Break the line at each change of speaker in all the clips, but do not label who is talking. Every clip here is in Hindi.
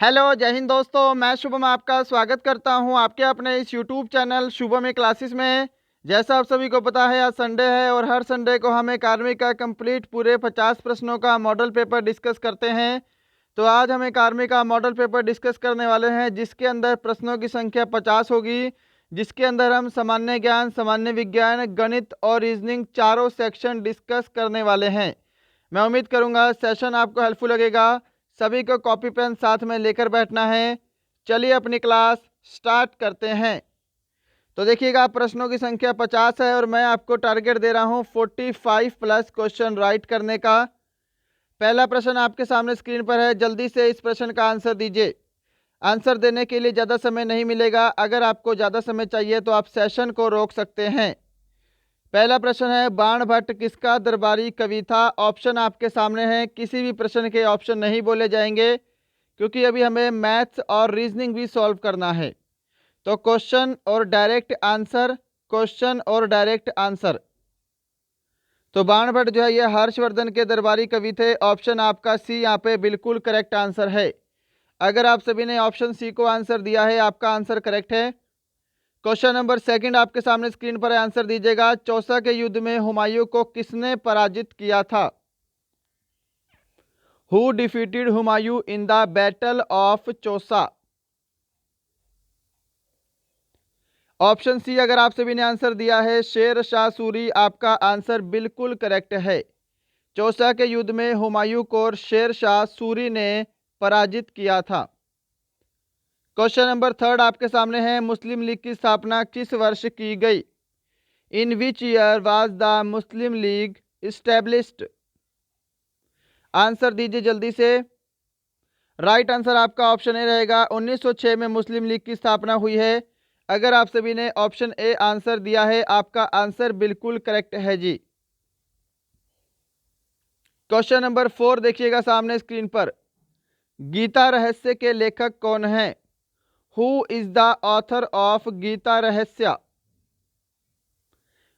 हेलो, जय हिंद दोस्तों। मैं शुभम आपका स्वागत करता हूं आपके अपने इस यूट्यूब चैनल शुभम में क्लासेस में। जैसा आप सभी को पता है, आज संडे है और हर संडे को हम एक आर्मी का कंप्लीट पूरे 50 प्रश्नों का मॉडल पेपर डिस्कस करते हैं। तो आज हम एक आर्मी का मॉडल पेपर डिस्कस करने वाले हैं जिसके अंदर प्रश्नों की संख्या 50 होगी, जिसके अंदर हम सामान्य ज्ञान, सामान्य विज्ञान, गणित और रीजनिंग चारों सेक्शन डिस्कस करने वाले हैं। मैं उम्मीद करूंगा सेशन आपको हेल्पफुल लगेगा। सभी को कॉपी पेन साथ में लेकर बैठना है। चलिए अपनी क्लास स्टार्ट करते हैं। तो देखिएगा, प्रश्नों की संख्या 50 है और मैं आपको टारगेट दे रहा हूं 45 प्लस क्वेश्चन राइट करने का। पहला प्रश्न आपके सामने स्क्रीन पर है, जल्दी से इस प्रश्न का आंसर दीजिए। आंसर देने के लिए ज़्यादा समय नहीं मिलेगा। अगर आपको ज़्यादा समय चाहिए तो आप सेशन को रोक सकते हैं। पहला प्रश्न है, बाण भट्ट किसका दरबारी कवि था? ऑप्शन आपके सामने हैं। किसी भी प्रश्न के ऑप्शन नहीं बोले जाएंगे क्योंकि अभी हमें मैथ्स और रीजनिंग भी सॉल्व करना है। तो क्वेश्चन और डायरेक्ट आंसर, क्वेश्चन और डायरेक्ट आंसर। तो बाण भट्ट जो है ये हर्षवर्धन के दरबारी कवि थे। ऑप्शन आपका सी यहाँ पे बिल्कुल करेक्ट आंसर है। अगर आप सभी ने ऑप्शन सी को आंसर दिया है, आपका आंसर करेक्ट है। क्वेश्चन नंबर सेकंड आपके सामने स्क्रीन पर आंसर दीजिएगा। चौसा के युद्ध में हुमायूं को किसने पराजित किया था? Who defeated Humayun in the battle of Chausa? Option C अगर आप सभी ने आंसर दिया है शेर शाह सूरी, आपका आंसर बिल्कुल करेक्ट है। चौसा के युद्ध में हुमायूं को शेर शाह सूरी ने पराजित किया था। क्वेश्चन नंबर थर्ड आपके सामने है, मुस्लिम लीग की स्थापना किस वर्ष की गई? In which year was the Muslim League established? Answer दीजिए जल्दी से। राइट आंसर आपका ऑप्शन ए रहेगा। 1906 में मुस्लिम लीग की स्थापना हुई है। अगर आप सभी ने ऑप्शन ए आंसर दिया है, आपका आंसर बिल्कुल करेक्ट है जी। क्वेश्चन नंबर 4 देखिएगा सामने स्क्रीन पर। गीता रहस्य के लेखक कौन है? Who is the author of Gita Rahasya?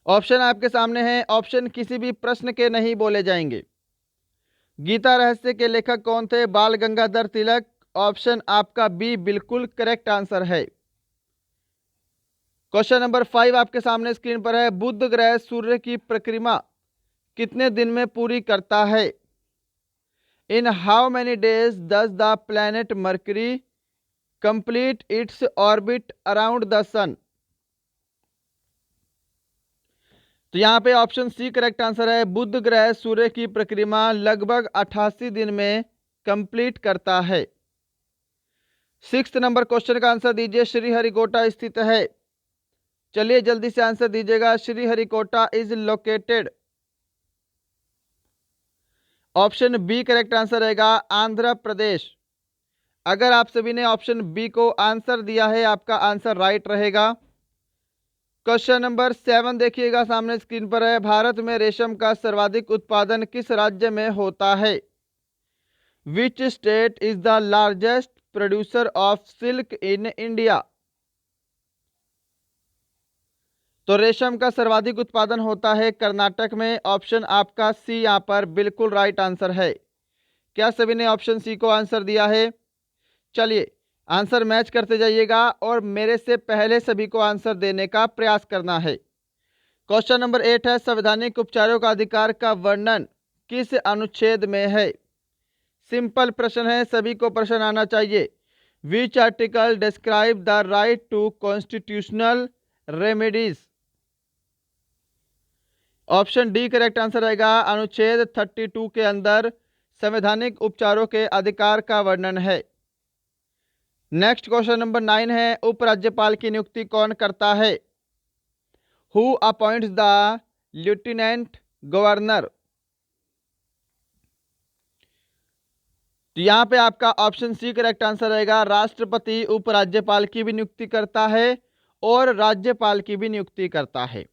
Option आपके सामने है। ऑप्शन किसी भी प्रश्न के नहीं बोले जाएंगे। गीता रहस्य के लेखक कौन थे? बाल गंगाधर तिलक। ऑप्शन आपका बी बिल्कुल करेक्ट आंसर है। क्वेश्चन नंबर 5 आपके सामने स्क्रीन पर है, बुध ग्रह सूर्य की परिक्रमा कितने दिन में पूरी करता है? In how many days does the planet Mercury complete its orbit around the sun? तो यहाँ पे ऑप्शन सी करेक्ट आंसर है। बुध ग्रह सूर्य की परिक्रमा लगभग 88 दिन में कंप्लीट करता है। 6 नंबर क्वेश्चन का आंसर दीजिए। श्रीहरिकोटा स्थित है। चलिए जल्दी से आंसर दीजिएगा। Sriharikota is located. Option B correct answer रहेगा, आंध्र प्रदेश। अगर आप सभी ने ऑप्शन बी को आंसर दिया है, आपका आंसर राइट रहेगा। क्वेश्चन नंबर 7 देखिएगा सामने स्क्रीन पर है, भारत में रेशम का सर्वाधिक उत्पादन किस राज्य में होता है? Which state is the largest producer of silk in India? तो रेशम का सर्वाधिक उत्पादन होता है कर्नाटक में। ऑप्शन आपका सी यहाँ पर बिल्कुल राइट आंसर है। क्या सभी ने ऑप्शन सी को आंसर दिया है? चलिए आंसर मैच करते जाइएगा और मेरे से पहले सभी को आंसर देने का प्रयास करना है। क्वेश्चन नंबर 8 है, संवैधानिक उपचारों का अधिकार का वर्णन किस अनुच्छेद में है? सिंपल प्रश्न है, सभी को प्रश्न आना चाहिए। Which article describe the right to constitutional remedies? Option D correct answer रहेगा। अनुच्छेद 32 के अंदर संवैधानिक उपचारों के अधिकार का वर्णन है। नेक्स्ट क्वेश्चन नंबर 9 है, उपराज्यपाल की नियुक्ति कौन करता है? Who appoints the lieutenant governor? तो यहाँ पे आपका ऑप्शन सी करेक्ट आंसर रहेगा। राष्ट्रपति उपराज्यपाल की भी नियुक्ति करता है और राज्यपाल की भी नियुक्ति करता है।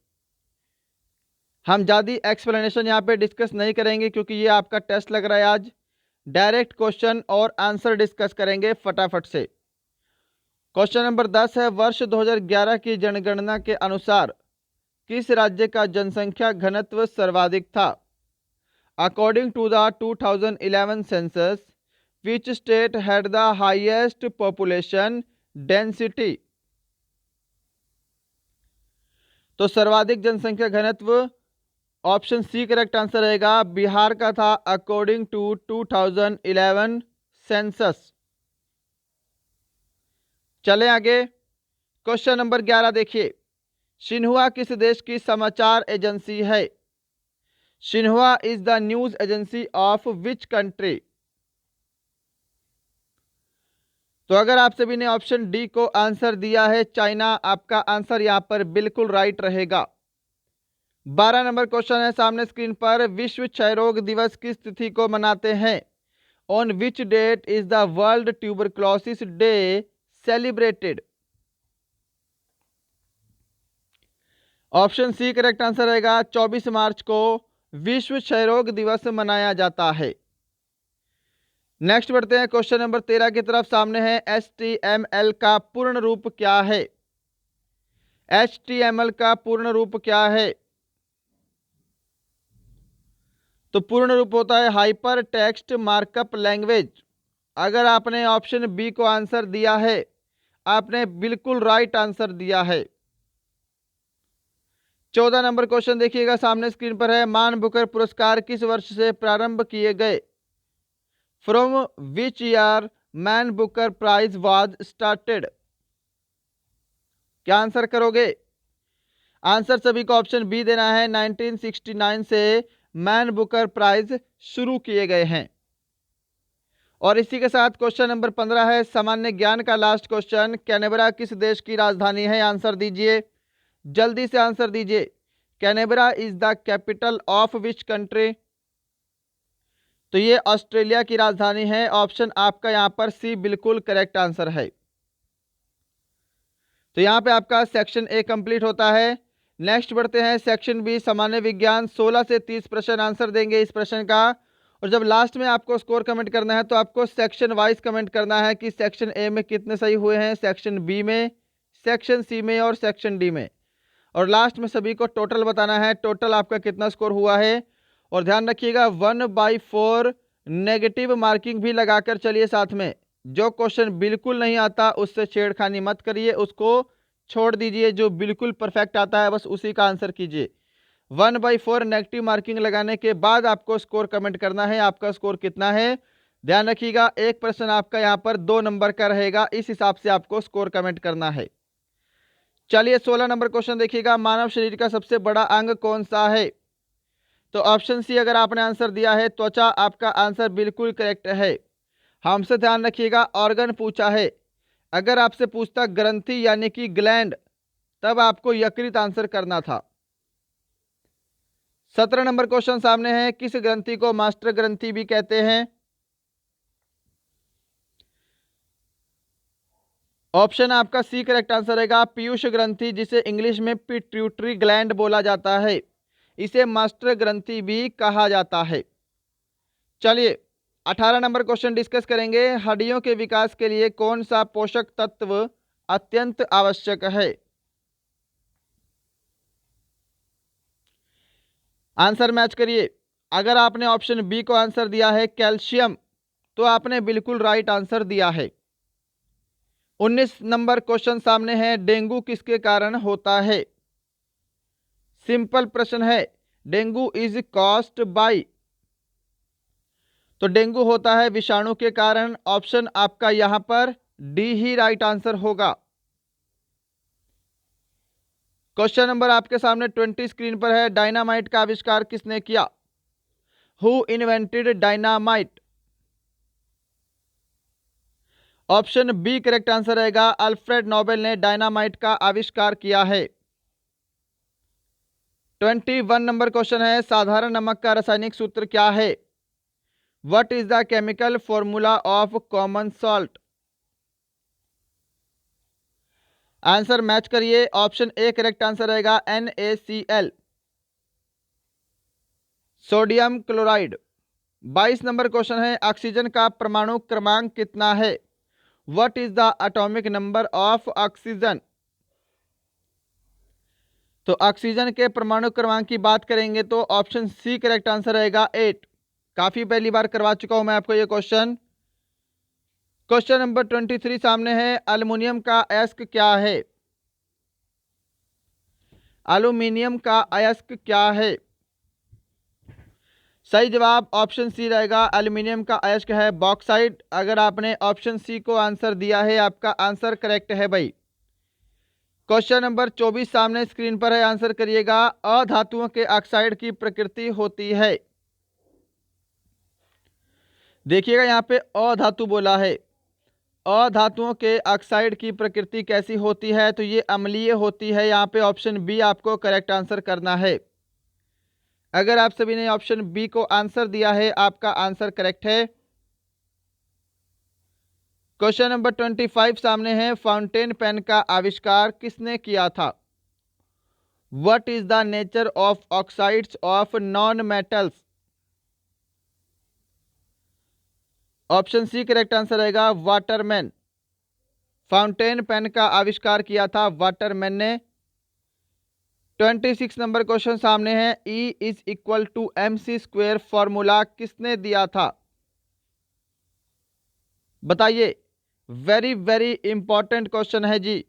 हम ज़्यादा एक्सप्लेनेशन यहाँ पे डिस्कस नहीं करेंगे क्योंकि ये आपका टेस्ट लग रहा है आज। डायरेक्ट क्वेश्चन और आंसर डिस्कस करेंगे फटाफट से। क्वेश्चन नंबर 10 है, वर्ष 2011 की जनगणना के अनुसार किस राज्य का जनसंख्या घनत्व सर्वाधिक था? According to the 2011 census which state had the highest population density. तो सर्वाधिक जनसंख्या घनत्व ऑप्शन सी करेक्ट आंसर रहेगा, बिहार का था अकॉर्डिंग टू 2011 सेंसस। चले आगे, क्वेश्चन नंबर 11 देखिए, शिन्हुआ किस देश की समाचार एजेंसी है? Xinhua is the news agency of which country? तो अगर आप सभी ने ऑप्शन डी को आंसर दिया है चाइना, आपका आंसर यहां पर बिल्कुल राइट रहेगा। 12 नंबर क्वेश्चन है सामने स्क्रीन पर, विश्व क्षय रोग दिवस किस तिथि को मनाते हैं? On which date is the world tuberculosis day celebrated? Option C correct answer रहेगा, 24 मार्च को विश्व क्षय रोग दिवस मनाया जाता है। नेक्स्ट बढ़ते हैं क्वेश्चन नंबर 13 की तरफ। सामने है HTML का पूर्ण रूप क्या है? HTML का पूर्ण रूप क्या है? तो पूर्ण रूप होता है हाइपर टेक्स्ट मार्कअप लैंग्वेज। अगर आपने ऑप्शन बी को आंसर दिया है, आपने बिल्कुल राइट आंसर दिया है। 14 नंबर क्वेश्चन देखिएगा, सामने स्क्रीन पर है, मान बुकर पुरस्कार किस वर्ष से प्रारंभ किए गए? From which year man booker prize was started? क्या आंसर करोगे? आंसर सभी को ऑप्शन बी देना है, 1969 से मैन बुकर प्राइज शुरू किए गए हैं। और इसी के साथ क्वेश्चन नंबर 15 है सामान्य ज्ञान का लास्ट क्वेश्चन, कैनबरा किस देश की राजधानी है? आंसर दीजिए, जल्दी से आंसर दीजिए। Canberra is the capital of which country? तो ये ऑस्ट्रेलिया की राजधानी है। ऑप्शन आपका यहां पर सी बिल्कुल करेक्ट आंसर है। तो यहां पे आपका सेक्शन ए कंप्लीट होता है। नेक्स्ट बढ़ते हैं सेक्शन बी सामान्य विज्ञान। 16 से 30 प्रश्न आंसर देंगे इस प्रश्न का, और जब लास्ट में आपको स्कोर कमेंट करना है तो आपको सेक्शन वाइज कमेंट करना है कि सेक्शन ए में कितने सही हुए हैं, सेक्शन बी में, सेक्शन सी में और सेक्शन डी में, और लास्ट में सभी को टोटल बताना है, टोटल आपका कितना स्कोर हुआ है। और ध्यान रखिएगा 1/4 नेगेटिव मार्किंग भी लगाकर चलिए साथ में। जो क्वेश्चन बिल्कुल नहीं आता उससे छेड़खानी मत करिए, उसको छोड़ दीजिए। जो बिल्कुल परफेक्ट आता है बस उसी का आंसर कीजिए। 1/4 नेगेटिव मार्किंग लगाने के बाद आपको स्कोर कमेंट करना है, आपका स्कोर कितना है। ध्यान रखिएगा एक प्रश्न आपका यहाँ पर 2 नंबर का रहेगा, इस हिसाब से आपको स्कोर कमेंट करना है। चलिए 16 नंबर क्वेश्चन देखिएगा, मानव शरीर का सबसे बड़ा अंग कौन सा है? तो ऑप्शन सी अगर आपने आंसर दिया है त्वचा, आपका आंसर बिल्कुल करेक्ट है। हमसे ध्यान रखिएगा ऑर्गन पूछा है, अगर आपसे पूछता ग्रंथि यानी कि ग्लैंड, तब आपको यकृत आंसर करना था। 17 नंबर क्वेश्चन सामने है, किस ग्रंथि को मास्टर ग्रंथि भी कहते हैं? ऑप्शन आपका सी करेक्ट आंसर रहेगा, पीयूष ग्रंथि, जिसे इंग्लिश में पिट्यूटरी ग्लैंड बोला जाता है, इसे मास्टर ग्रंथि भी कहा जाता है। चलिए 18 नंबर क्वेश्चन डिस्कस करेंगे, हड्डियों के विकास के लिए कौन सा पोषक तत्व अत्यंत आवश्यक है? आंसर मैच करिए। अगर आपने ऑप्शन बी को आंसर दिया है कैल्शियम, तो आपने बिल्कुल राइट आंसर दिया है। 19 नंबर क्वेश्चन सामने है, डेंगू किसके कारण होता है? सिंपल प्रश्न है, डेंगू इज कॉज्ड बाय, तो डेंगू होता है विषाणु के कारण। ऑप्शन आपका यहां पर डी ही राइट आंसर होगा। क्वेश्चन नंबर आपके सामने 20 स्क्रीन पर है, डायनामाइट का आविष्कार किसने किया? Who invented dynamite? Option B correct answer रहेगा, अल्फ्रेड नोबेल ने डायनामाइट का आविष्कार किया है। 21 नंबर क्वेश्चन है, साधारण नमक का रासायनिक सूत्र क्या है? What is the chemical formula of common salt? Answer match करिए। ऑप्शन ए करेक्ट आंसर रहेगा, NaCl, sodium chloride. 22 number question है, ऑक्सीजन का परमाणु क्रमांक कितना है? What is the atomic number of oxygen? तो ऑक्सीजन के परमाणु क्रमांक की बात करेंगे तो ऑप्शन सी करेक्ट आंसर रहेगा 8। काफी पहली बार करवा चुका हूं मैं आपको ये क्वेश्चन। क्वेश्चन नंबर 23 सामने है, एल्युमिनियम का अयस्क क्या है? एल्युमिनियम का अयस्क क्या है? सही जवाब ऑप्शन सी रहेगा, एल्युमिनियम का अयस्क है बॉक्साइट। अगर आपने ऑप्शन सी को आंसर दिया है, आपका आंसर करेक्ट है भाई। क्वेश्चन नंबर 24 सामने स्क्रीन पर है, आंसर करिएगा। अधातुओं के ऑक्साइड की प्रकृति होती है। देखिएगा यहाँ पे अधातु बोला है, अधातुओं के ऑक्साइड की प्रकृति कैसी होती है? तो ये अम्लीय होती है। यहाँ पे ऑप्शन बी आपको करेक्ट आंसर करना है। अगर आप सभी ने ऑप्शन बी को आंसर दिया है, आपका आंसर करेक्ट है। क्वेश्चन नंबर 25 सामने है, फाउंटेन पेन का आविष्कार किसने किया था? What is the nature of oxides of non metals? Option C correct answer रहेगा, वाटरमैन। फाउंटेन पेन का आविष्कार किया था वाटरमैन ने। 26 नंबर क्वेश्चन सामने है, E is equal to MC² formula किसने दिया था? बताइए, वेरी वेरी इंपॉर्टेंट क्वेश्चन है जी।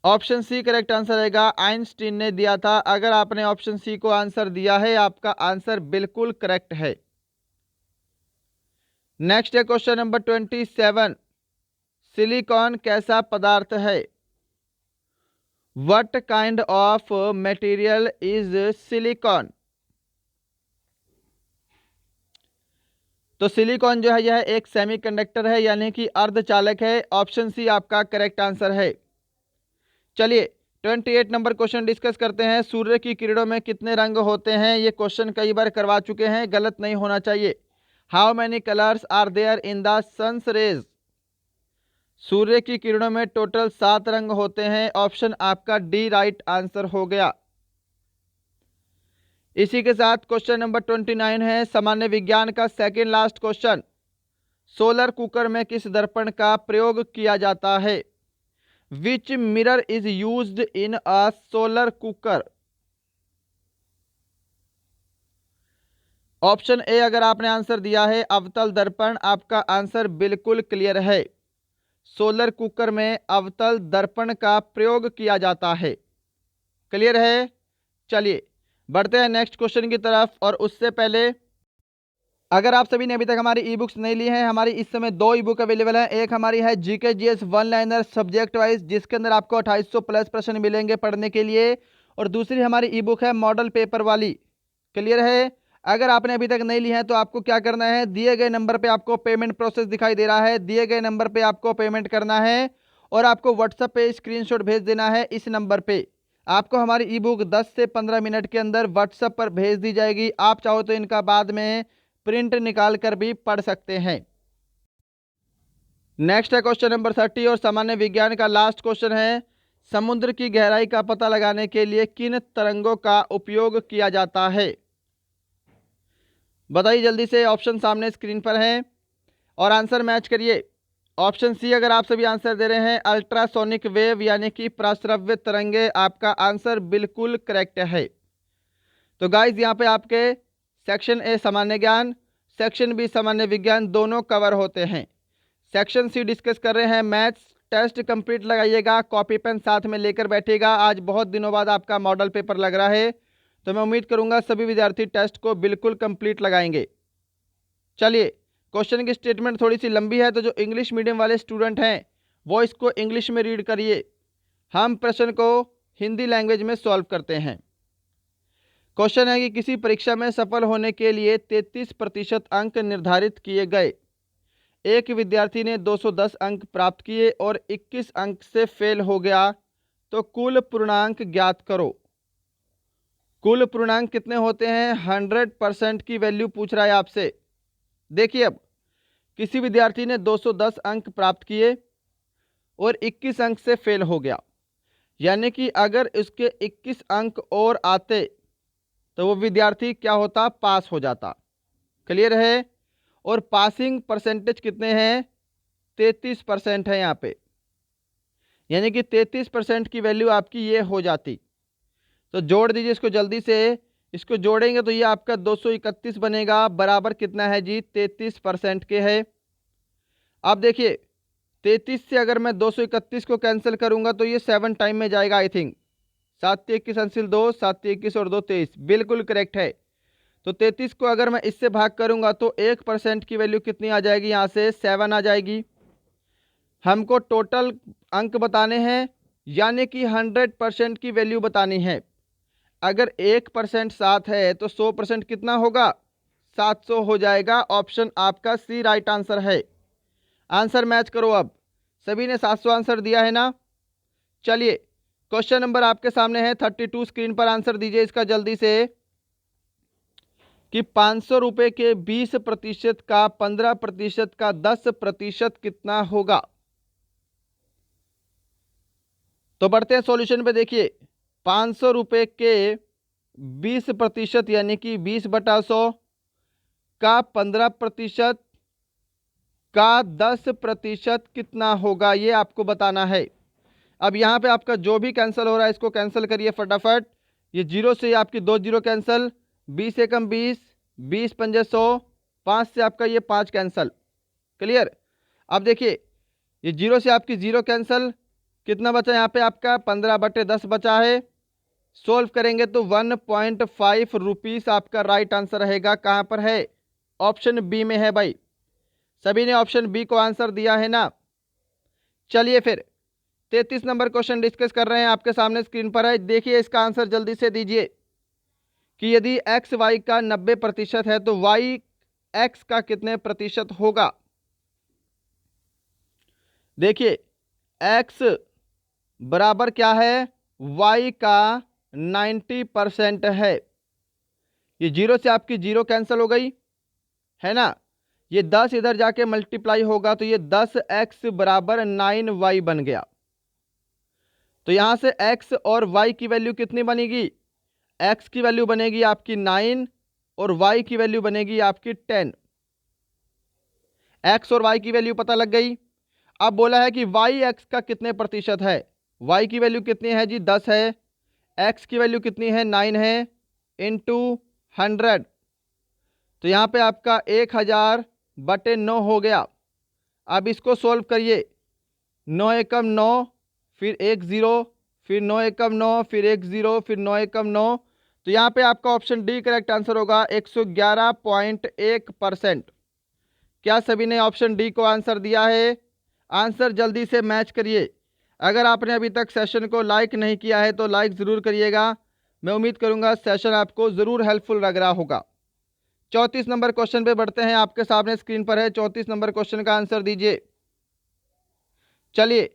ऑप्शन सी करेक्ट आंसर रहेगा, आइंस्टीन ने दिया था। अगर आपने ऑप्शन सी को आंसर दिया है, आपका आंसर बिल्कुल करेक्ट है। नेक्स्ट है क्वेश्चन नंबर 27, सिलिकॉन कैसा पदार्थ है? What kind of material is silicon? तो सिलिकॉन जो है यह एक सेमीकंडक्टर है, यानी कि अर्धचालक है। ऑप्शन सी आपका करेक्ट आंसर है। चलिए 28 नंबर क्वेश्चन डिस्कस करते हैं। सूर्य की किरणों में कितने रंग होते हैं? ये क्वेश्चन कई बार करवा चुके हैं, गलत नहीं होना चाहिए। How many colours are there in the sun's rays? सूर्य की किरणों में टोटल 7 रंग होते हैं। ऑप्शन आपका डी राइट आंसर हो गया। इसी के साथ क्वेश्चन नंबर 29 है, सामान्य विज्ञान का second last question. Solar cooker में किस दर्पण का प्रयोग किया जाता है? विच mirror is used in a solar cooker? Option A अगर आपने आंसर दिया है अवतल दर्पण, आपका आंसर बिल्कुल क्लियर है। सोलर कुकर में अवतल दर्पण का प्रयोग किया जाता है। क्लियर है? चलिए बढ़ते हैं नेक्स्ट क्वेश्चन की तरफ। और उससे पहले अगर आप सभी ने अभी तक हमारी ई बुक्स नहीं ली हैं, हमारी इस समय 2 ई बुक अवेलेबल हैं। एक हमारी है GK GS one liner subject wise, जिसके अंदर आपको 2800 प्लस प्रश्न मिलेंगे पढ़ने के लिए, और दूसरी हमारी ई बुक है मॉडल पेपर वाली। क्लियर है? अगर आपने अभी तक नहीं ली है तो आपको क्या करना है, दिए गए नंबर पे आपको पेमेंट प्रोसेस दिखाई दे रहा है, दिए गए नंबर पे आपको पेमेंट करना है और आपको व्हाट्सएप पे स्क्रीनशॉट भेज देना है। इस नंबर पे आपको हमारी ई बुक 10 से 15 मिनट के अंदर व्हाट्सएप पर भेज दी जाएगी। आप चाहो तो इनका बाद में प्रिंट निकाल कर भी पढ़ सकते हैं। नेक्स्ट है क्वेश्चन नंबर 30 और सामान्य विज्ञान का लास्ट क्वेश्चन है, समुद्र की गहराई का पता लगाने के लिए किन तरंगों का उपयोग किया जाता है? बताइए जल्दी से, ऑप्शन सामने स्क्रीन पर हैं और आंसर मैच करिए। ऑप्शन सी अगर आप सभी आंसर दे रहे हैं अल्ट्रासोनिक वेव यानी कि प्रस्रव्य तरंगे, आपका आंसर बिल्कुल करेक्ट है। तो गाइज यहाँ पे आपके सेक्शन ए सामान्य ज्ञान, सेक्शन बी सामान्य विज्ञान दोनों कवर होते हैं। सेक्शन सी डिस्कस कर रहे हैं मैथ्स। टेस्ट कंप्लीट लगाइएगा, कॉपी पेन साथ में लेकर बैठिएगा। आज बहुत दिनों बाद आपका मॉडल पेपर लग रहा है, तो मैं उम्मीद करूंगा सभी विद्यार्थी टेस्ट को बिल्कुल कंप्लीट लगाएंगे। चलिए क्वेश्चन की स्टेटमेंट थोड़ी सी लंबी है, तो जो इंग्लिश मीडियम वाले स्टूडेंट हैं वो इसको इंग्लिश में रीड करिए। हम प्रश्न को हिंदी लैंग्वेज में सॉल्व करते हैं। क्वेश्चन है कि किसी परीक्षा में सफल होने के लिए 33% अंक निर्धारित किए गए। एक विद्यार्थी ने 210 अंक प्राप्त किए और 21 अंक से फेल हो गया, तो कुल पूर्णांक ज्ञात करो। कुल पूर्णांक कितने होते हैं? 100% की वैल्यू पूछ रहा है आपसे। देखिए अब किसी विद्यार्थी ने 210 अंक प्राप्त किए और 21 अंक से फेल हो गया, यानी कि अगर इसके 21 अंक और आते तो वो विद्यार्थी क्या होता? पास हो जाता। क्लियर है? और पासिंग परसेंटेज कितने हैं? 33% है यहाँ पे, यानी कि 33% की वैल्यू आपकी ये हो जाती। तो जोड़ दीजिए इसको जल्दी से, इसको जोड़ेंगे तो ये आपका 231 बनेगा, बराबर कितना है जी? 33% के है। अब देखिए 33 से अगर मैं 231 को कैंसिल करूंगा तो ये 7 टाइम में जाएगा आई थिंक। 7 21 अंसिल 2, 7 21 और 2 23, बिल्कुल करेक्ट है। तो 33 को अगर मैं इससे भाग करूंगा तो 1% की वैल्यू कितनी आ जाएगी, यहाँ से 7 आ जाएगी। हमको टोटल अंक बताने हैं, यानी कि 100% की वैल्यू बतानी है। अगर 1% 7 है तो 100% कितना होगा, 700 हो जाएगा। ऑप्शन आपका सी राइट आंसर है। आंसर मैच करो। अब सभी ने 700 आंसर दिया है ना। चलिए क्वेश्चन नंबर आपके सामने है 32, स्क्रीन पर आंसर दीजिए इसका जल्दी से कि 500 रुपए के 20% का 15% का 10% कितना होगा। तो बढ़ते हैं सॉल्यूशन पे। देखिए 500 रुपए के 20% यानी कि 20/100 का 15% का 10% कितना होगा, ये आपको बताना है। अब यहाँ पे आपका जो भी कैंसिल हो रहा है इसको कैंसिल करिए फटाफट। ये जीरो से आपकी 2 जीरो कैंसिल, 20 एकम 20, 20 पंजे 100, 5 से आपका ये 5 कैंसिल। क्लियर। अब देखिए ये जीरो से आपकी जीरो कैंसिल, कितना बचा यहाँ पे आपका 15/10 बचा है। सोल्व करेंगे तो 1.5 रुपीस आपका राइट आंसर रहेगा। कहाँ पर है, ऑप्शन बी में है भाई। सभी ने ऑप्शन बी को आंसर दिया है ना। चलिए फिर 33 नंबर क्वेश्चन डिस्कस कर रहे हैं, आपके सामने स्क्रीन पर है। देखिए इसका आंसर जल्दी से दीजिए कि यदि एक्स वाई का 90% है तो वाई एक्स का कितने प्रतिशत होगा। देखिए एक्स बराबर क्या है, वाई का 90% है। ये जीरो से आपकी जीरो कैंसिल हो गई है ना। ये 10 इधर जाके मल्टीप्लाई होगा तो ये 10x बराबर 9y बन गया। तो यहां से x और y की वैल्यू कितनी बनेगी, x की वैल्यू बनेगी आपकी 9 और y की वैल्यू बनेगी आपकी 10। x और y की वैल्यू पता लग गई। अब बोला है कि y x का कितने प्रतिशत है। y की वैल्यू कितनी है जी, 10 है। x की वैल्यू कितनी है, 9 है, इंटू 100। तो यहाँ पे आपका 1000/9 हो गया। अब इसको सोल्व करिए। 9 एकम 9, फिर 1 0, फिर 9 एकम 9, फिर 1 0, फिर 9 एकम 9। तो यहाँ पे आपका ऑप्शन डी करेक्ट आंसर होगा, 111.1%। क्या सभी ने ऑप्शन डी को आंसर दिया है। आंसर जल्दी से मैच करिए। अगर आपने अभी तक सेशन को लाइक नहीं किया है तो लाइक ज़रूर करिएगा। मैं उम्मीद करूंगा सेशन आपको ज़रूर हेल्पफुल लग रहा होगा। 34 नंबर क्वेश्चन पे बढ़ते हैं, आपके सामने स्क्रीन पर है। 34 नंबर क्वेश्चन का आंसर दीजिए। चलिए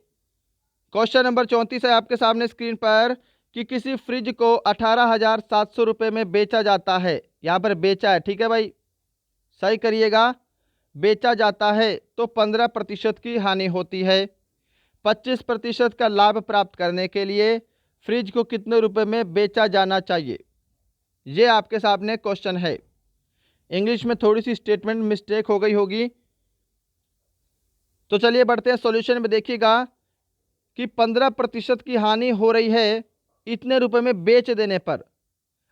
क्वेश्चन नंबर 34 है आपके सामने स्क्रीन पर कि किसी फ्रिज को 18,700 रुपये में बेचा जाता है। यहाँ पर बेचा है, ठीक है भाई, सही करिएगा। बेचा जाता है तो 15% की हानि होती है। 25% का लाभ प्राप्त करने के लिए फ्रिज को कितने रुपए में बेचा जाना चाहिए, ये आपके सामने क्वेश्चन है। इंग्लिश में थोड़ी सी स्टेटमेंट मिस्टेक हो गई होगी। तो चलिए बढ़ते हैं सॉल्यूशन में। देखिएगा कि 15% की हानि हो रही है इतने रुपए में बेच देने पर।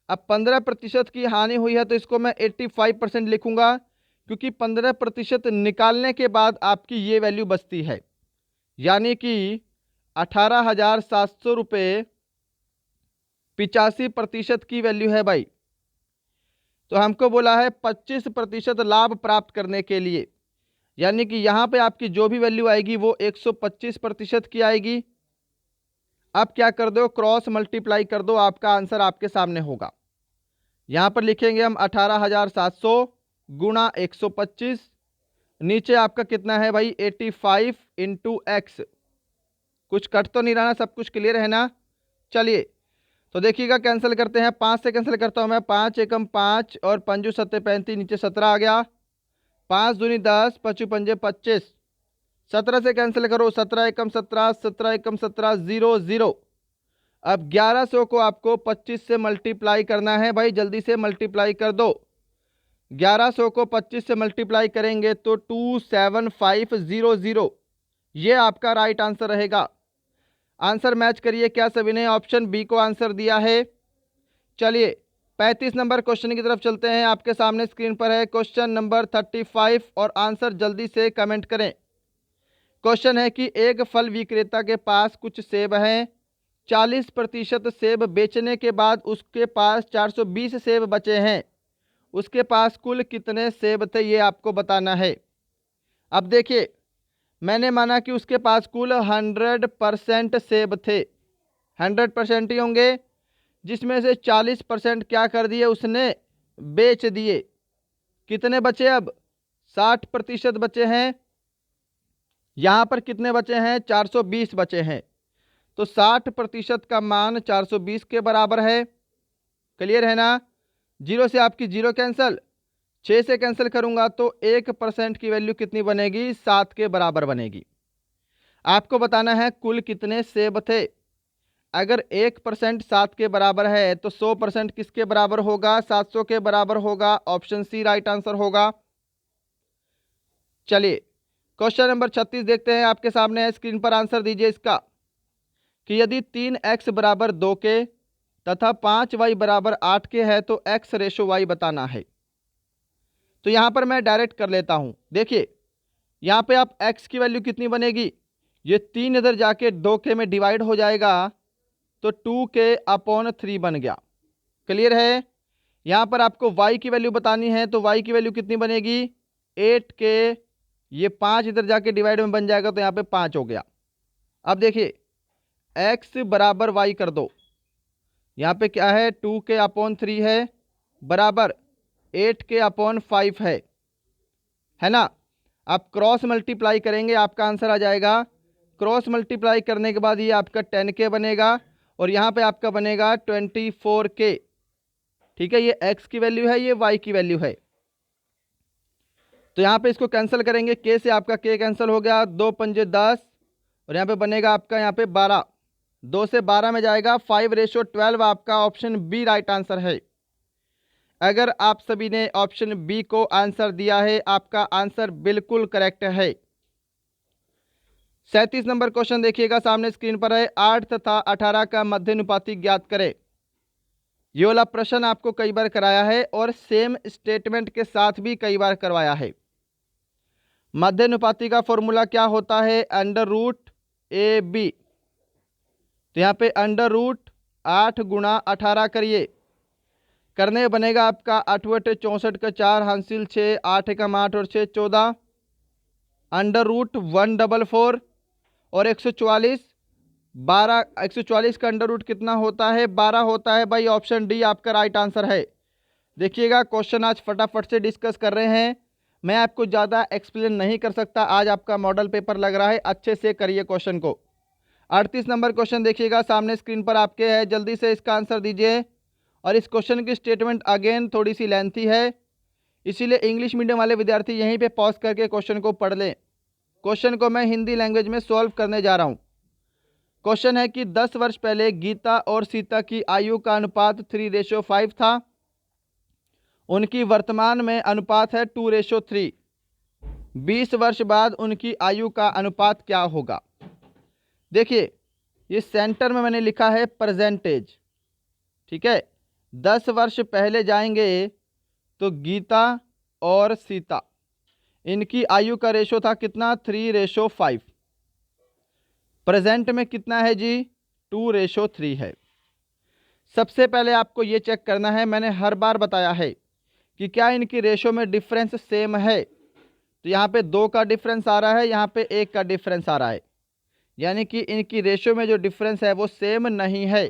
अब 15% की हानि हुई है तो इसको मैं 85% लिखूंगा, क्योंकि 15% निकालने के बाद आपकी ये वैल्यू बचती है, यानी कि 18,700 रुपये 85% की वैल्यू है भाई। तो हमको बोला है 25% लाभ प्राप्त करने के लिए, यानी कि यहाँ पे आपकी जो भी वैल्यू आएगी वो 125% की आएगी। अब क्या कर दो, क्रॉस मल्टीप्लाई कर दो, आपका आंसर आपके सामने होगा। यहाँ पर लिखेंगे हम 18,700 गुणा 125, नीचे आपका कितना है भाई 85 इंटू एक्स। कुछ कट तो नहीं रहा ना, सब कुछ क्लियर है ना। चलिए तो देखिएगा कैंसिल करते हैं। 5 से कैंसिल करता हूँ मैं, 5 एकम 5 और 5 सत्ते 35, नीचे 17 आ गया। 5 दूनी 10, 5 पंजे 25, 17 से कैंसिल करो, 17 एकम 17, 17 एकम 17, 0 0। अब 1100 को आपको 25 से मल्टीप्लाई करना है भाई, जल्दी से मल्टीप्लाई कर दो। 1100 को 25 से मल्टीप्लाई करेंगे तो 27500, ये आपका राइट आंसर रहेगा। आंसर मैच करिए। क्या सभी ने ऑप्शन बी को आंसर दिया है। चलिए 35 नंबर क्वेश्चन की तरफ चलते हैं, आपके सामने स्क्रीन पर है क्वेश्चन नंबर 35 और आंसर जल्दी से कमेंट करें। क्वेश्चन है कि एक फल विक्रेता के पास कुछ सेब हैं, 40% सेब बेचने के बाद उसके पास 420 सेब बचे हैं। उसके पास कुल कितने सेब थे, ये आपको बताना है। अब देखिए, मैंने माना कि उसके पास कुल 100% सेब थे, 100% ही होंगे, जिसमें से 40% क्या कर दिए उसने, बेच दिए। कितने बचे अब, 60% बचे हैं। यहाँ पर कितने बचे हैं, 420 बचे हैं। तो 60% का मान 420 के बराबर है। क्लियर है ना। जीरो से आपकी जीरो कैंसिल, 6 से कैंसिल करूंगा तो 1% की वैल्यू कितनी बनेगी, 7 के बराबर बनेगी। आपको बताना है कुल कितने सेब थे। अगर 1% 7 के बराबर है तो 100% किसके बराबर होगा, 700 के बराबर होगा। ऑप्शन सी राइट आंसर होगा। चलिए क्वेश्चन नंबर 36 देखते हैं, आपके सामने है, स्क्रीन पर आंसर दीजिए इसका, कि यदि 3x बराबर 2 के तथा 5y बराबर 8 के है तो x रेशो y बताना है। तो यहां पर मैं डायरेक्ट कर लेता हूं। देखिए यहां पे आप x की वैल्यू कितनी बनेगी, ये 3 इधर जाके 2 के में डिवाइड हो जाएगा तो 2k/3 बन गया। क्लियर है। यहां पर आपको y की वैल्यू बतानी है तो y की वैल्यू कितनी बनेगी, 8k, ये 5 इधर जाके डिवाइड में बन जाएगा तो यहाँ पे 5 हो गया। अब देखिए x बराबर y कर दो, यहाँ पे क्या है, 2k/3 है बराबर 8k/5 है ना। आप क्रॉस मल्टीप्लाई करेंगे आपका आंसर आ जाएगा। क्रॉस मल्टीप्लाई करने के बाद ये आपका 10k बनेगा और यहाँ पे आपका बनेगा 24k। ठीक है, ये x की वैल्यू है, ये y की वैल्यू है। तो यहाँ पे इसको कैंसिल करेंगे, k से आपका k कैंसिल हो गया, 2 पंजे 10 और यहाँ पे बनेगा आपका यहाँ पे 12, 2 से 12 में जाएगा, 5:12 आपका ऑप्शन बी राइट आंसर है। अगर आप सभी ने ऑप्शन बी को आंसर दिया है, आपका आंसर बिल्कुल करेक्ट है। 37 नंबर क्वेश्चन देखिएगा, सामने स्क्रीन पर है, 8 तथा 18 का मध्यानुपाती ज्ञात करें। ये वाला प्रश्न आपको कई बार कराया है और सेम स्टेटमेंट के साथ भी कई बार करवाया है। मध्यानुपाती का फॉर्मूला क्या होता है, √AB। तो यहाँ पे √8 गुणा 18 करिए, करने बनेगा आपका 8 बटे 64 का 4 हासिल 6, 8 एकम 8 और 6 14, √144 और 144, 12, 144 का अंडर रूट कितना होता है, 12 होता है। भाई ऑप्शन डी आपका राइट आंसर है। देखिएगा क्वेश्चन आज फटाफट से डिस्कस कर रहे हैं, मैं आपको ज़्यादा एक्सप्लेन नहीं कर सकता, आज आपका मॉडल पेपर लग रहा है, अच्छे से करिए क्वेश्चन को। 38 नंबर क्वेश्चन देखिएगा, सामने स्क्रीन पर आपके है, जल्दी से इसका आंसर दीजिए। और इस क्वेश्चन की स्टेटमेंट अगेन थोड़ी सी लेंथी है, इसीलिए इंग्लिश मीडियम वाले विद्यार्थी यहीं पे पॉज करके क्वेश्चन को पढ़ लें। क्वेश्चन को मैं हिंदी लैंग्वेज में सॉल्व करने जा रहा हूँ। क्वेश्चन है कि 10 वर्ष पहले गीता और सीता की आयु का अनुपात 3:5 था, उनकी वर्तमान में अनुपात है 2:3। 20 वर्ष बाद उनकी आयु का अनुपात क्या होगा। देखिए ये सेंटर में मैंने लिखा है परसेंटेज, ठीक है। 10 वर्ष पहले जाएंगे तो गीता और सीता, इनकी आयु का रेशो था कितना, 3:5। प्रेजेंट में कितना है जी, 2:3 है। सबसे पहले आपको ये चेक करना है, मैंने हर बार बताया है कि क्या इनकी रेशो में डिफरेंस सेम है। तो यहाँ पे 2 का डिफरेंस आ रहा है, यहाँ पे 1 का डिफरेंस आ रहा है, यानी कि इनकी रेशो में जो डिफरेंस है वो सेम नहीं है।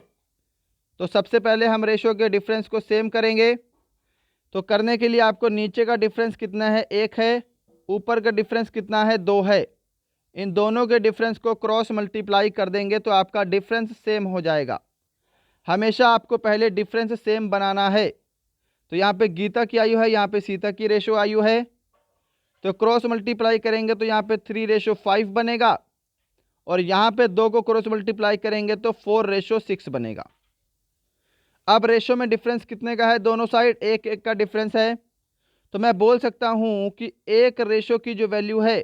तो सबसे पहले हम रेशो के डिफरेंस को सेम करेंगे। तो करने के लिए आपको नीचे का डिफरेंस कितना है, 1 है, ऊपर का डिफरेंस कितना है, 2 है। इन दोनों के डिफरेंस को क्रॉस मल्टीप्लाई कर देंगे तो आपका डिफरेंस सेम हो जाएगा। हमेशा आपको पहले डिफरेंस सेम बनाना है। तो यहाँ पे गीता की आयु है, यहाँ पे सीता की रेशो आयु है, तो क्रॉस मल्टीप्लाई करेंगे तो यहाँ पे 3:5 बनेगा और यहाँ पे 2 को क्रॉस मल्टीप्लाई करेंगे तो 4:6 बनेगा। अब रेशो में डिफरेंस कितने का है, दोनों साइड 1-1 का डिफरेंस है। तो मैं बोल सकता हूँ कि एक रेशो की जो वैल्यू है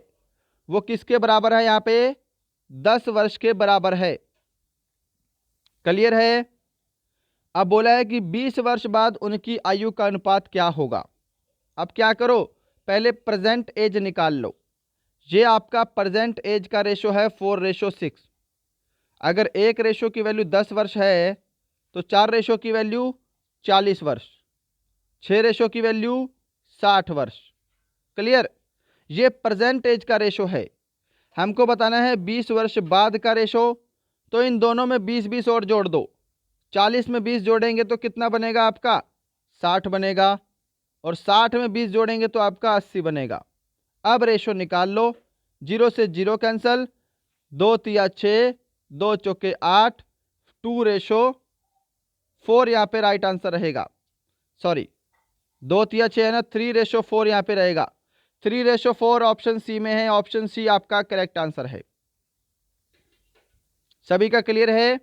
वो किसके बराबर है, यहाँ पे 10 वर्ष के बराबर है। क्लियर है। अब बोला है कि 20 वर्ष बाद उनकी आयु का अनुपात क्या होगा। अब क्या करो, पहले प्रेजेंट एज निकाल लो, ये आपका प्रेजेंट एज का रेशो है 4:6। अगर एक रेशो की वैल्यू 10 वर्ष है तो 4 रेशो की वैल्यू 40 वर्ष, 6 रेशो की वैल्यू 60 वर्ष। क्लियर? ये प्रेजेंट एज का रेशो है। हमको बताना है 20 वर्ष बाद का रेशो, तो इन दोनों में 20-20 और जोड़ दो। 40 में 20 जोड़ेंगे तो कितना बनेगा आपका? 60 बनेगा, और 60 में 20 जोड़ेंगे तो आपका 80 बनेगा। अब रेशो निकाल लो, 0 से 0 कैंसल, 2 तिया 6, 2 चौके 8, 2:4 यहाँ पे राइट आंसर रहेगा। सॉरी, 2 तिया 6 है ना, 3:4 यहाँ पे रहेगा। 3:4 ऑप्शन सी में है। ऑप्शन सी आपका करेक्ट आंसर है। सभी का क्लियर है?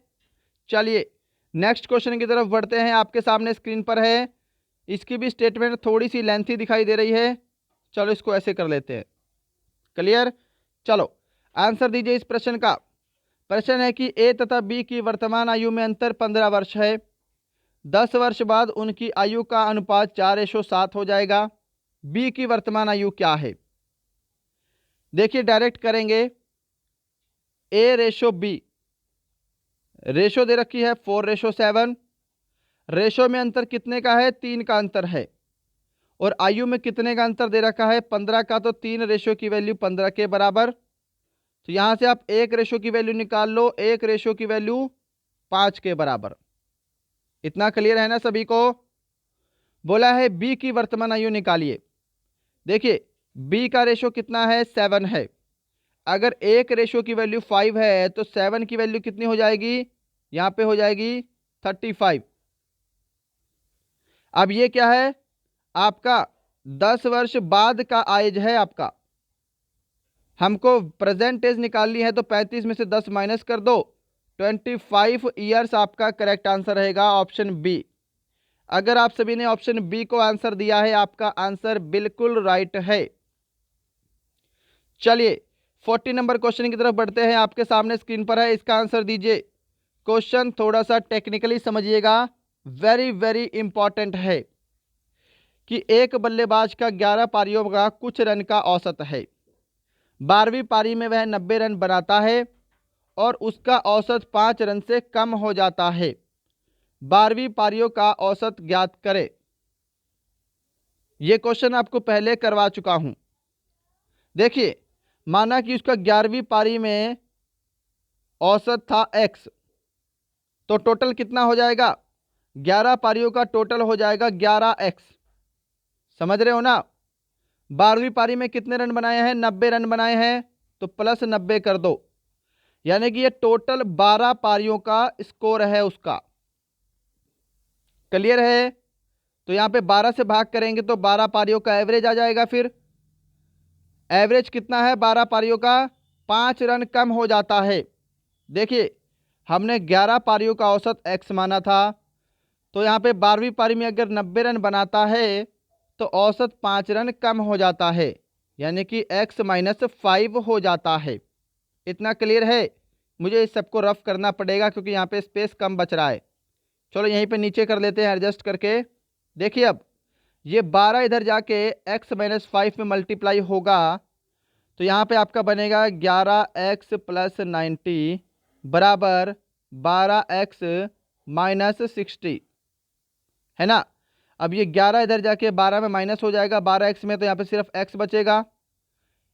चलिए नेक्स्ट क्वेश्चन की तरफ बढ़ते हैं। आपके सामने स्क्रीन पर है, इसकी भी स्टेटमेंट थोड़ी सी लेंथी दिखाई दे रही है। चलो इसको ऐसे कर लेते हैं। क्लियर? चलो आंसर दीजिए इस प्रश्न का। प्रश्न है कि ए तथा बी की वर्तमान आयु में अंतर 15 वर्ष है। 10 वर्ष बाद उनकी आयु का अनुपात 4:7 हो जाएगा। बी की वर्तमान आयु क्या है? देखिए डायरेक्ट करेंगे। ए रेशो बी, रेशो दे रखी है 4:7। रेशो में अंतर कितने का है? 3 का अंतर है। और आयु में कितने का अंतर दे रखा है? 15 का। तो 3 रेशो की वैल्यू 15 के बराबर। तो यहां से आप 1 रेशो की वैल्यू निकाल लो, 1 रेशो की वैल्यू 5 के बराबर। इतना क्लियर है ना सभी को? बोला है बी की वर्तमान आयु निकालिए। देखिए बी का रेशो कितना है? 7 है। अगर 1 रेशो की वैल्यू 5 है तो 7 की वैल्यू कितनी हो जाएगी? यहां पे हो जाएगी 35। अब ये क्या है? आपका 10 वर्ष बाद का एज है आपका। हमको प्रेजेंट एज निकालनी है, तो 35 में से 10 माइनस कर दो, 25 ईयर्स आपका करेक्ट आंसर रहेगा, ऑप्शन बी। अगर आप सभी ने ऑप्शन बी को आंसर दिया है, आपका आंसर बिल्कुल राइट है। चलिए 40 नंबर क्वेश्चन की तरफ बढ़ते हैं। आपके सामने स्क्रीन पर है, इसका आंसर दीजिए। क्वेश्चन थोड़ा सा टेक्निकली समझिएगा, वेरी वेरी इंपॉर्टेंट है कि एक बल्लेबाज का 11 पारियों का कुछ रन का औसत है। 12वीं पारी में वह 90 रन बनाता है और उसका औसत 5 रन से कम हो जाता है। 12वीं पारियों का औसत ज्ञात करें। यह क्वेश्चन आपको पहले करवा चुका हूं। देखिए माना कि उसका 11वीं पारी में औसत था x, तो टोटल कितना हो जाएगा? 11 पारियों का टोटल हो जाएगा 11x। समझ रहे हो ना? 12वीं पारी में कितने रन बनाए हैं? 90 रन बनाए हैं, तो प्लस 90 कर दो, यानी कि ये टोटल 12 पारियों का स्कोर है उसका। क्लियर है? तो यहां पे 12 से भाग करेंगे तो 12 पारियों का एवरेज आ जाएगा। फिर एवरेज कितना है 12 पारियों का? 5 रन कम हो जाता है। देखिए हमने 11 पारियों का औसत x माना था, तो यहाँ पे 12वीं पारी में अगर 90 रन बनाता है तो औसत 5 रन कम हो जाता है, यानी कि x-5 हो जाता है। इतना क्लियर है? मुझे इस सबको रफ करना पड़ेगा क्योंकि यहाँ पे स्पेस कम बच रहा है। चलो यहीं पे नीचे कर लेते हैं एडजस्ट करके। देखिए अब ये 12 इधर जाके x-5 में मल्टीप्लाई होगा, तो यहाँ पे आपका बनेगा 11x + 90 बराबर 12x - 60, है ना? अब ये 11 इधर जाके 12 में माइनस हो जाएगा 12x में, तो यहाँ पे सिर्फ x बचेगा।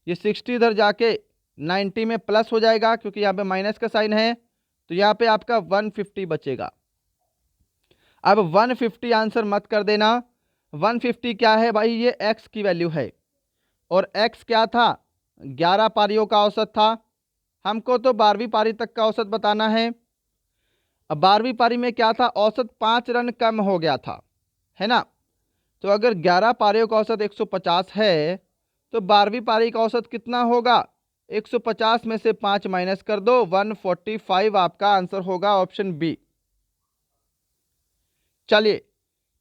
ये 60 इधर जाके 90 में प्लस हो जाएगा क्योंकि यहाँ पे माइनस का साइन है, तो यहाँ पे आपका 150 बचेगा। अब 150 आंसर मत कर देना। 150 क्या है भाई? ये x की वैल्यू है, और x क्या था? 11 पारियों का औसत था। हमको तो 12वीं पारी तक का औसत बताना है। अब 12वीं पारी में क्या था? औसत 5 रन कम हो गया था, है ना? तो अगर 11 पारियों का औसत 150 है तो 12वीं पारी का औसत कितना होगा? 150 में से 5 माइनस कर दो, 145 आपका आंसर होगा, ऑप्शन बी। चलिए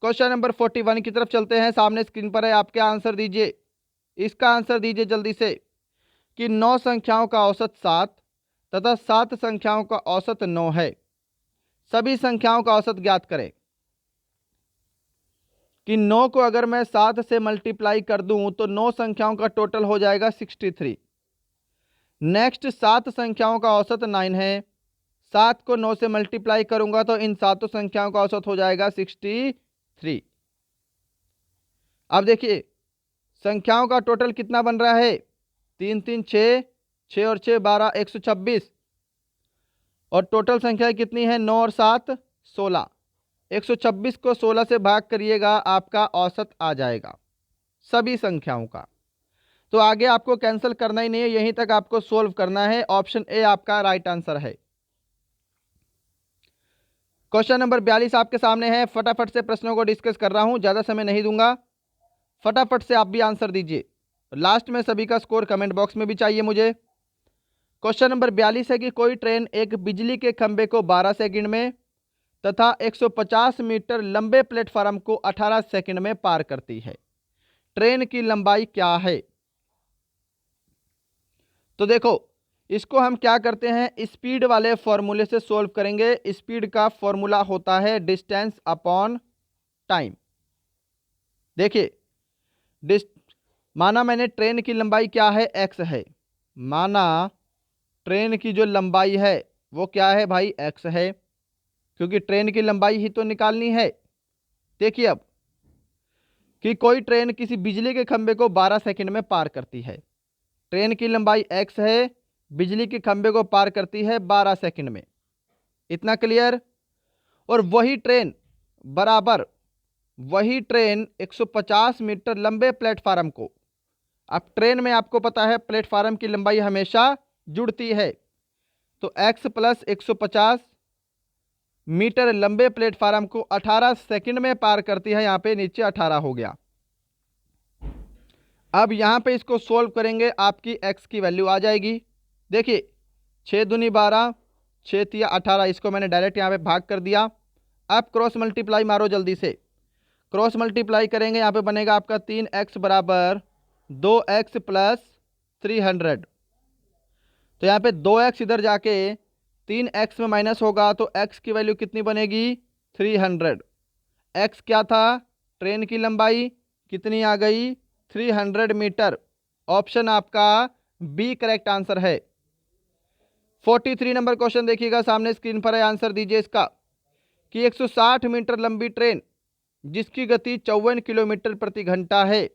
क्वेश्चन नंबर 41 की तरफ चलते हैं। सामने स्क्रीन पर है, आपके आंसर दीजिए। इसका आंसर दीजिए जल्दी से कि 9 संख्याओं का औसत 7 तथा 7 संख्याओं का औसत 9 है। सभी संख्याओं का औसत ज्ञात करें। कि 9 को अगर मैं 7 से मल्टीप्लाई कर दूं तो 9 संख्याओं का टोटल हो जाएगा 63। नेक्स्ट 7 संख्याओं का औसत 9 है। 7 को 9 से मल्टीप्लाई करूंगा तो इन 7 संख्याओं का औसत हो जाएगा 63। अब देखिए संख्याओं का टोटल कितना बन रहा है, 3 3 6, 6 और 6 12, 126। और टोटल संख्या कितनी है, 9 और 7 16। 126 को 16 से भाग करिएगा, आपका औसत आ जाएगा सभी संख्याओं का। तो आगे आपको कैंसिल करना ही नहीं है, यहीं तक आपको सोल्व करना है। ऑप्शन ए आपका राइट आंसर है। क्वेश्चन नंबर 42 आपके सामने है। फटाफट से प्रश्नों को डिस्कस कर रहा हूं, ज्यादा समय नहीं दूंगा, फटाफट से आप भी आंसर दीजिए। लास्ट में सभी का स्कोर कमेंट बॉक्स में भी चाहिए मुझे। क्वेश्चन नंबर 42 है कि कोई ट्रेन एक बिजली के खंभे को 12 सेकंड में तथा 150 मीटर लंबे प्लेटफार्म को 18 सेकंड में पार करती है। ट्रेन की लंबाई क्या है? तो देखो इसको हम क्या करते हैं, स्पीड वाले फॉर्मूले से सॉल्व करेंगे। स्पीड का फॉर्मूला होता है डिस्टेंस अपॉन टाइम। देखिए माना मैंने ट्रेन की लंबाई क्या है, एक्स है। माना ट्रेन की जो लंबाई है वो क्या है भाई, एक्स है, क्योंकि ट्रेन की लंबाई ही तो निकालनी है। देखिए अब कि कोई ट्रेन किसी बिजली के खंभे को 12 सेकंड में पार करती है। ट्रेन की लंबाई एक्स है, बिजली के खंभे को पार करती है 12 सेकंड में। इतना क्लियर? और वही ट्रेन बराबर वही ट्रेन 150 मीटर लंबे प्लेटफार्म को, अब ट्रेन में आपको पता है प्लेटफार्म की लंबाई हमेशा जुड़ती है, तो x प्लस 150 मीटर लंबे प्लेटफार्म को 18 सेकंड में पार करती है। यहां पे नीचे 18 हो गया। अब यहां पे इसको सोल्व करेंगे, आपकी x की वैल्यू आ जाएगी। देखिए 6 दूनी 12, 6 तिया 18, इसको मैंने डायरेक्ट यहां पे भाग कर दिया। अब क्रॉस मल्टीप्लाई मारो जल्दी से, क्रॉस मल्टीप्लाई करेंगे, यहाँ पे बनेगा आपका 3x बराबर 2x प्लस 300। तो यहाँ पे 2x इधर जाके 3x में माइनस होगा, तो x की वैल्यू कितनी बनेगी, 300। x क्या था, ट्रेन की लंबाई कितनी आ गई, 300 मीटर। ऑप्शन आपका बी करेक्ट आंसर है। 43 नंबर क्वेश्चन देखिएगा, सामने स्क्रीन पर है, आंसर दीजिए इसका कि 160 मीटर लंबी ट्रेन जिसकी गति 54 किलोमीटर प्रति घंटा है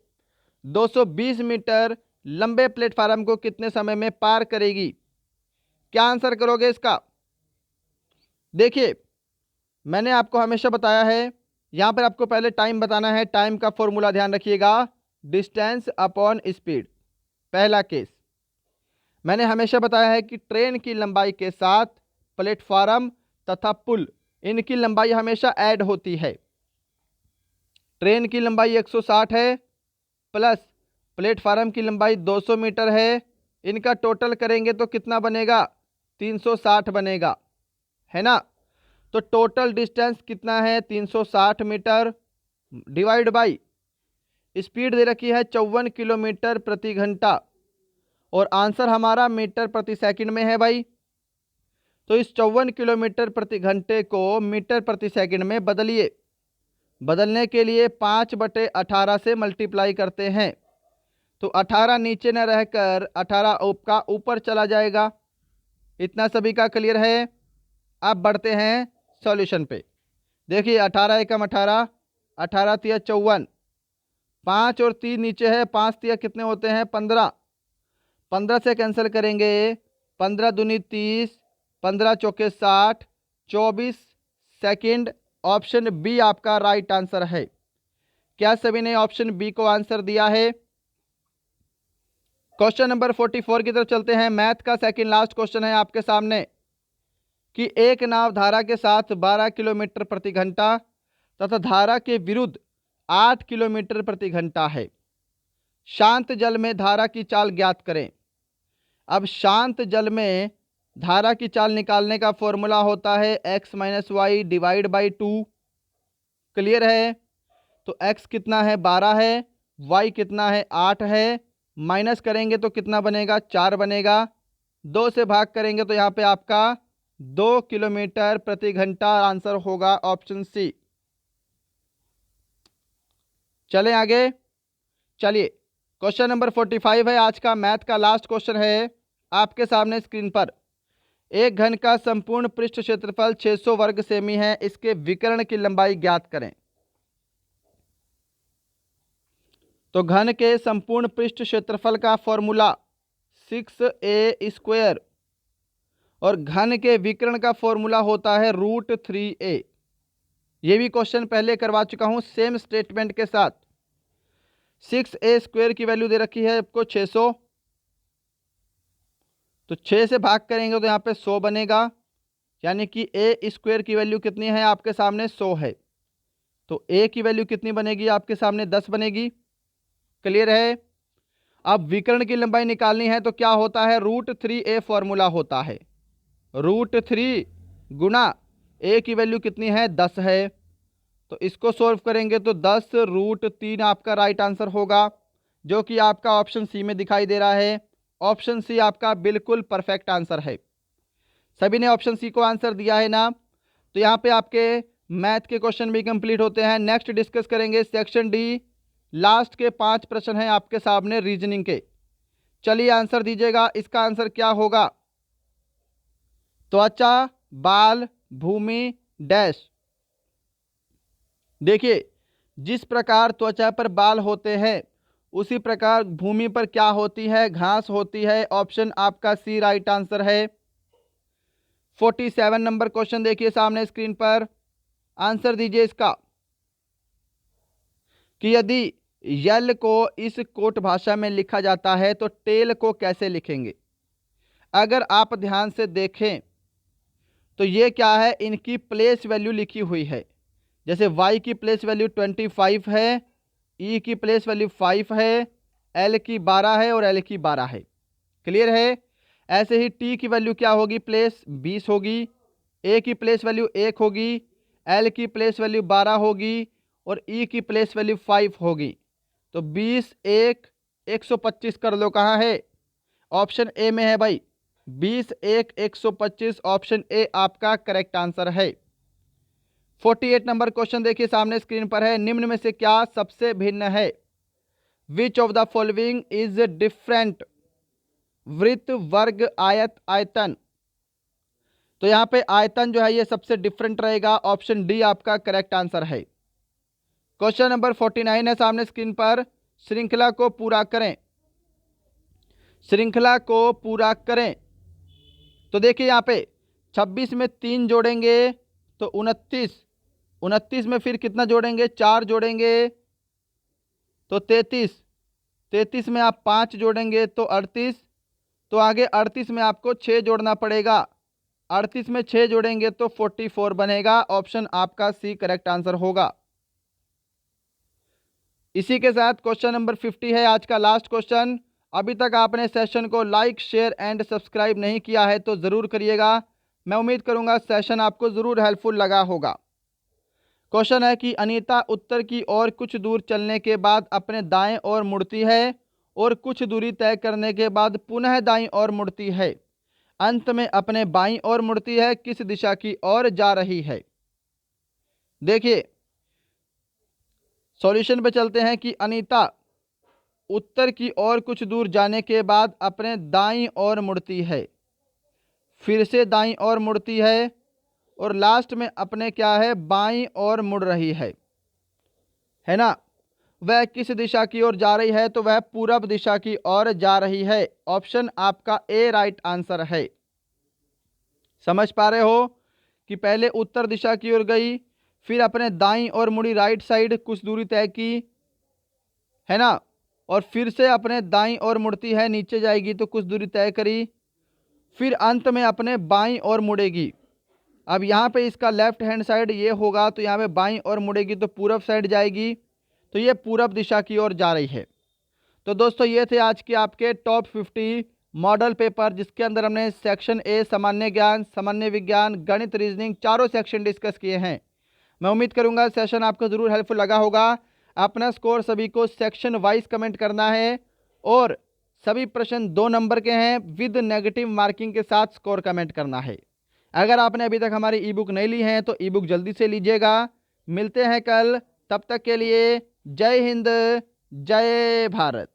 220 मीटर लंबे प्लेटफार्म को कितने समय में पार करेगी? क्या आंसर करोगे इसका? देखिए मैंने आपको हमेशा बताया है, यहां पर आपको पहले टाइम बताना है। टाइम का फॉर्मूला ध्यान रखिएगा, डिस्टेंस अपॉन स्पीड। पहला केस मैंने हमेशा बताया है कि ट्रेन की लंबाई के साथ प्लेटफार्म तथा पुल, इनकी लंबाई हमेशा ऐड होती है। ट्रेन की लंबाई 160 है प्लस प्लेटफार्म की लंबाई 200 मीटर है, इनका टोटल करेंगे तो कितना बनेगा, 360 बनेगा, है ना। तो टोटल डिस्टेंस कितना है, 360 मीटर डिवाइड बाई स्पीड दे रखी है 54 किलोमीटर प्रति घंटा, और आंसर हमारा मीटर प्रति सेकंड में है भाई। तो इस 54 किलोमीटर प्रति घंटे को मीटर प्रति सेकंड में बदलिए। बदलने के लिए 5/18 से मल्टीप्लाई करते हैं, तो 18 नीचे न रहकर 18 का ऊपर चला जाएगा। इतना सभी का क्लियर है? अब बढ़ते हैं सॉल्यूशन पे। देखिए 18 एकम 18, 18 तिया 54, 5 और 3 नीचे है, 5 तिया कितने होते हैं, 15, 15 से कैंसिल करेंगे, 15 दूनी 30, 15 चौके 60, 24 सेकंड। ऑप्शन बी आपका राइट आंसर है। क्या सभी ने ऑप्शन बी को आंसर दिया है? क्वेश्चन नंबर 44 की तरफ चलते हैं। मैथ का सेकंड लास्ट क्वेश्चन है आपके सामने कि एक नाव धारा के साथ 12 किलोमीटर प्रति घंटा तथा धारा के विरुद्ध 8 किलोमीटर प्रति घंटा है। शांत जल में धारा की चाल ज्ञात करें। अब शांत जल में धारा की चाल निकालने का फॉर्मूला होता है x minus Y divide by 2। Clear है? तो x कितना है, 12 है, y कितना है, 8 है, माइनस करेंगे तो कितना बनेगा, 4 बनेगा, 2 से भाग करेंगे तो यहाँ पे आपका 2 किलोमीटर प्रति घंटा आंसर होगा, ऑप्शन सी। चलें आगे। चलिए क्वेश्चन नंबर 45 है आज का मैथ का लास्ट क्वेश्चन है आपके सामने स्क्रीन पर एक घन का संपूर्ण पृष्ठ क्षेत्रफल 600 वर्ग सेमी है, इसके विकर्ण की लंबाई ज्ञात करें। तो घन के संपूर्ण पृष्ठ क्षेत्रफल का फॉर्मूला 6a² और घन के विकर्ण का फॉर्मूला होता है √3a। ये भी क्वेश्चन पहले करवा चुका हूं सेम स्टेटमेंट के साथ। 6a² की वैल्यू दे रखी है आपको 600, तो 6 से भाग करेंगे तो यहाँ पे 100 बनेगा, यानी कि a² की वैल्यू कितनी है आपके सामने 100 है। तो a की वैल्यू कितनी बनेगी आपके सामने 10 बनेगी। क्लियर है। अब विकर्ण की लंबाई निकालनी है तो क्या होता है √3a फॉर्मूला होता है। √3 गुना a की वैल्यू कितनी है 10 है, तो इसको सॉल्व करेंगे तो 10√3 आपका राइट आंसर होगा, जो कि आपका ऑप्शन सी में दिखाई दे रहा है। ऑप्शन सी आपका बिल्कुल परफेक्ट आंसर है। सभी ने ऑप्शन सी को आंसर दिया है ना। तो यहाँ पे आपके मैथ के क्वेश्चन भी कंप्लीट होते हैं। नेक्स्ट डिस्कस करेंगे सेक्शन डी। लास्ट के 5 प्रश्न हैं आपके सामने रीजनिंग के। चलिए आंसर दीजिएगा। इसका आंसर क्या होगा? त्वचा, बाल, भूमि, डैश। देखिए, जिस प्रकार त्वचा पर बाल होते हैं उसी प्रकार भूमि पर क्या होती है? घास होती है। ऑप्शन आपका सी राइट आंसर है। 47 नंबर क्वेश्चन देखिए सामने स्क्रीन पर। आंसर दीजिए इसका कि यदि यल को इस कोट भाषा में लिखा जाता है तो टेल को कैसे लिखेंगे? अगर आप ध्यान से देखें तो ये क्या है, इनकी प्लेस वैल्यू लिखी हुई है। जैसे y की प्लेस वैल्यू 25 है, e की प्लेस वैल्यू 5 है, l की 12 है और l की 12 है। क्लियर है। ऐसे ही t की वैल्यू क्या होगी? प्लेस 20 होगी, a की प्लेस वैल्यू 1 होगी, l की प्लेस वैल्यू 12 होगी और e की प्लेस वैल्यू 5 होगी। तो 20 1 125 कर लो। कहाँ है? ऑप्शन ए में है भाई। 20 1 125 ऑप्शन ए आपका करेक्ट आंसर है। 48 नंबर क्वेश्चन देखिए सामने स्क्रीन पर है। निम्न में से क्या सबसे भिन्न है? Which of the following is different? वृत्त, वर्ग, आयत, आयतन। तो यहां पे आयतन जो है ये सबसे डिफरेंट रहेगा। ऑप्शन डी आपका करेक्ट आंसर है। क्वेश्चन नंबर 49 है सामने स्क्रीन पर। श्रृंखला को पूरा करें। श्रृंखला को पूरा करें। तो देखिए यहाँ पे 26 में 3 जोड़ेंगे तो 29, 29 में फिर कितना जोड़ेंगे? 4 जोड़ेंगे तो 33, 33 में आप 5 जोड़ेंगे तो 38, तो आगे 38 में आपको 6 जोड़ना पड़ेगा। 38 में 6 जोड़ेंगे तो 44 बनेगा। ऑप्शन आपका सी करेक्ट आंसर होगा। इसी के साथ क्वेश्चन नंबर 50 है आज का लास्ट क्वेश्चन। अभी तक आपने सेशन को लाइक, शेयर एंड सब्सक्राइब नहीं किया है तो ज़रूर करिएगा। मैं उम्मीद करूंगा सेशन आपको ज़रूर हेल्पफुल लगा होगा। क्वेश्चन है कि अनीता उत्तर की ओर कुछ दूर चलने के बाद अपने दाएं ओर मुड़ती है और कुछ दूरी तय करने के बाद पुनः दाईं ओर मुड़ती है। अंत में अपने बाईं ओर मुड़ती है। किस दिशा की ओर जा रही है? देखिए सॉल्यूशन पे चलते हैं कि अनीता उत्तर की ओर कुछ दूर जाने के बाद अपने दाईं ओर मुड़ती है, फिर से दाईं ओर मुड़ती है और लास्ट में अपने क्या है बाईं ओर मुड़ रही है ना। वह किस दिशा की ओर जा रही है? तो वह पूरब दिशा की ओर जा रही है। ऑप्शन आपका ए राइट आंसर है। समझ पा रहे हो कि पहले उत्तर दिशा की ओर गई, फिर अपने दाईं ओर मुड़ी राइट साइड, कुछ दूरी तय की है ना, और फिर से अपने दाईं ओर मुड़ती है, नीचे जाएगी तो कुछ दूरी तय करी, फिर अंत में अपने बाईं ओर मुड़ेगी। अब यहाँ पे इसका लेफ्ट हैंड साइड ये होगा तो यहाँ पे बाईं ओर मुड़ेगी तो पूरब साइड जाएगी, तो ये पूरब दिशा की ओर जा रही है। तो दोस्तों ये थे आज के आपके टॉप 50 मॉडल पेपर, जिसके अंदर हमने सेक्शन ए सामान्य ज्ञान, सामान्य विज्ञान, गणित, रीजनिंग चारों सेक्शन डिस्कस किए हैं। मैं उम्मीद करूंगा सेशन आपको ज़रूर हेल्पफुल लगा होगा। अपना स्कोर सभी को सेक्शन वाइज कमेंट करना है और सभी प्रश्न 2 नंबर के हैं, विद नेगेटिव मार्किंग के साथ स्कोर कमेंट करना है। अगर आपने अभी तक हमारी ई बुक नहीं ली है तो ई बुक जल्दी से लीजिएगा। मिलते हैं कल, तब तक के लिए जय हिंद, जय भारत।